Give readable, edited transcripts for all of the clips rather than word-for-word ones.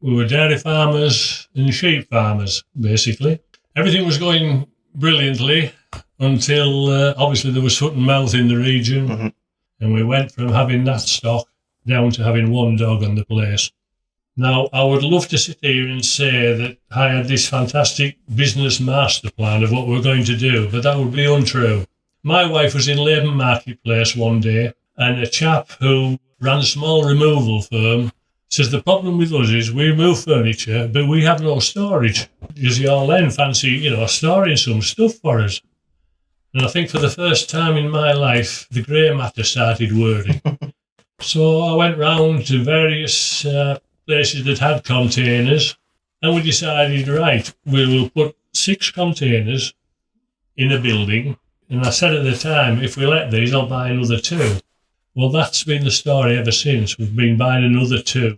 We were dairy farmers and sheep farmers, basically. Everything was going brilliantly until obviously there was foot and mouth in the region, and we went from having that stock down to having one dog on the place. Now, I would love to sit here and say that I had this fantastic business master plan of what we were going to do, but that would be untrue. My wife was in Labour Marketplace one day, and a chap who ran a small removal firm says the problem with us is we remove furniture, but we have no storage. Does your Len fancy, storing some stuff for us? And I think for the first time in my life, the grey matter started whirring. So I went round to various places that had containers, and we decided, right, we will put 6 containers in a building. And I said at the time, if we let these, I'll buy another 2. Well, that's been the story ever since. We've been buying another 2.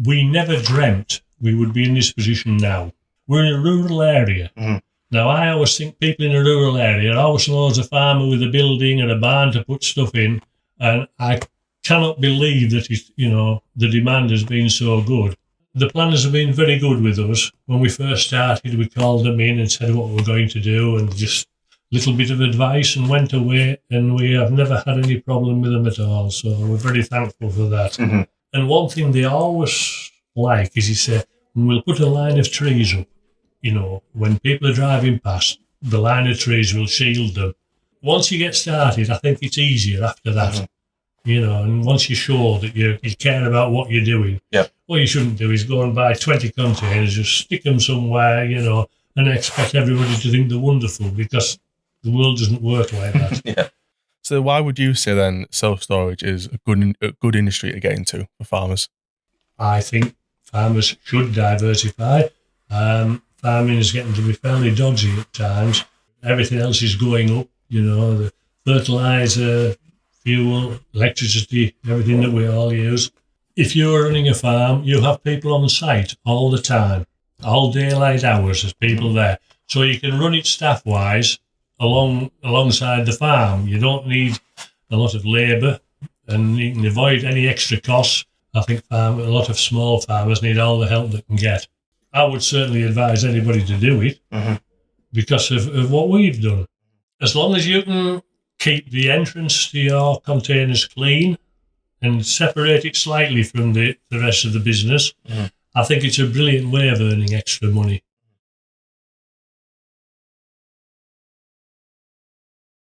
We never dreamt we would be in this position now. We're in a rural area. Now, I always think people in a rural area are always knows a farmer with a building and a barn to put stuff in, and I cannot believe that the demand has been so good. The planners have been very good with us. When we first started, we called them in and said what we were going to do and just a little bit of advice and went away, and we have never had any problem with them at all. So we're very thankful for that. And one thing they always like is he said, we'll put a line of trees up. When people are driving past, the line of trees will shield them. Once you get started, I think it's easier after that. And once you show that you care about what you're doing, what you shouldn't do is go and buy 20 containers, just stick them somewhere, and expect everybody to think they're wonderful, because the world doesn't work like that. So why would you say then self-storage is a good industry to get into for farmers? I think farmers should diversify. Farming is getting to be fairly dodgy at times. Everything else is going up, the fertiliser, fuel, electricity, everything that we all use. If you're running a farm, you have people on site all the time, all daylight hours, there's people there. So you can run it staff-wise alongside the farm. You don't need a lot of labour, and you can avoid any extra costs. I think a lot of small farmers need all the help they can get. I would certainly advise anybody to do it because of what we've done. As long as you can keep the entrance to your containers clean and separate it slightly from the rest of the business, I think it's a brilliant way of earning extra money.